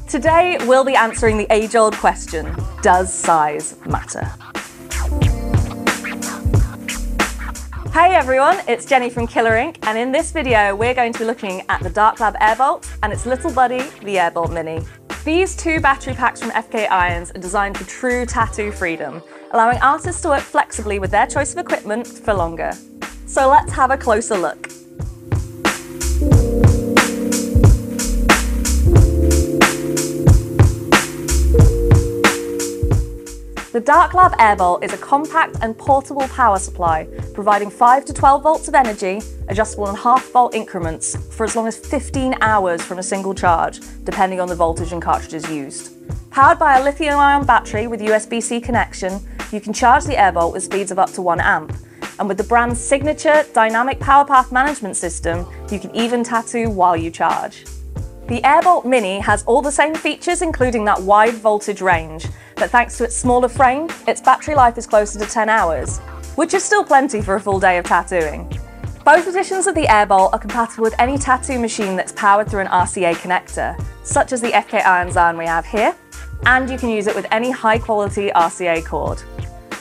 Today, we'll be answering the age-old question, does size matter? Hey everyone, it's Jenny from Killer Ink, and in this video, we're going to be looking at the Darklab Airbolt and its little buddy, the Airbolt Mini. These two battery packs from FK Irons are designed for true tattoo freedom, allowing artists to work flexibly with their choice of equipment for longer. So let's have a closer look. The Darklab Airbolt is a compact and portable power supply, providing 5 to 12 volts of energy, adjustable in half-volt increments, for as long as 15 hours from a single charge, depending on the voltage and cartridges used. Powered by a lithium-ion battery with USB-C connection, you can charge the Airbolt with speeds of up to 1 amp. And with the brand's signature dynamic power path management system, you can even tattoo while you charge. The Airbolt Mini has all the same features, including that wide voltage range, but thanks to its smaller frame, its battery life is closer to 10 hours, which is still plenty for a full day of tattooing. Both editions of the Airbolt are compatible with any tattoo machine that's powered through an RCA connector, such as the FK Irons iron we have here, and you can use it with any high-quality RCA cord.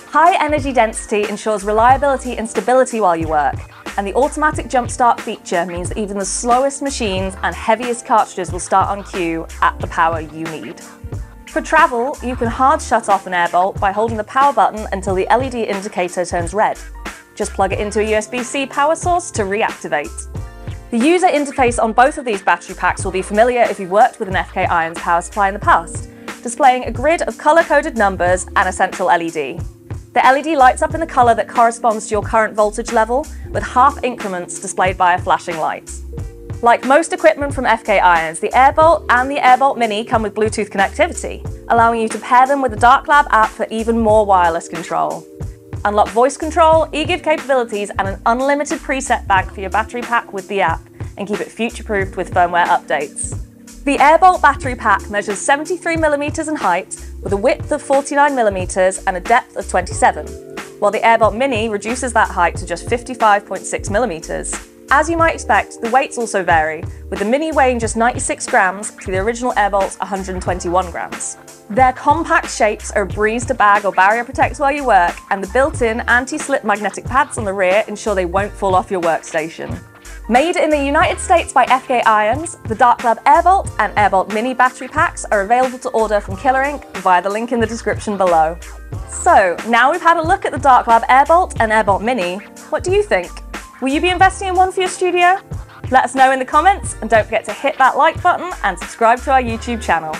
High energy density ensures reliability and stability while you work, and the automatic jump start feature means that even the slowest machines and heaviest cartridges will start on cue at the power you need. For travel, you can hard shut off an Airbolt by holding the power button until the LED indicator turns red. Just plug it into a USB-C power source to reactivate. The user interface on both of these battery packs will be familiar if you've worked with an FK Irons power supply in the past, displaying a grid of colour-coded numbers and a central LED. The LED lights up in the colour that corresponds to your current voltage level, with half increments displayed by a flashing light. Like most equipment from FK Irons, the Airbolt and the Airbolt Mini come with Bluetooth connectivity, allowing you to pair them with the Darklab app for even more wireless control. Unlock voice control, eGive capabilities, and an unlimited preset bank for your battery pack with the app, and keep it future-proofed with firmware updates. The Airbolt battery pack measures 73mm in height, with a width of 49mm and a depth of 27, while the Airbolt Mini reduces that height to just 55.6mm. As you might expect, the weights also vary, with the Mini weighing just 96 grams to the original Airbolt's 121 grams. Their compact shapes are a breeze to bag or barrier protect while you work, and the built-in anti-slip magnetic pads on the rear ensure they won't fall off your workstation. Made in the United States by FK Irons, the Darklab Airbolt and Airbolt Mini battery packs are available to order from Killer Ink via the link in the description below. So, now we've had a look at the Darklab Airbolt and Airbolt Mini, what do you think? Will you be investing in one for your studio? Let us know in the comments, and don't forget to hit that like button and subscribe to our YouTube channel.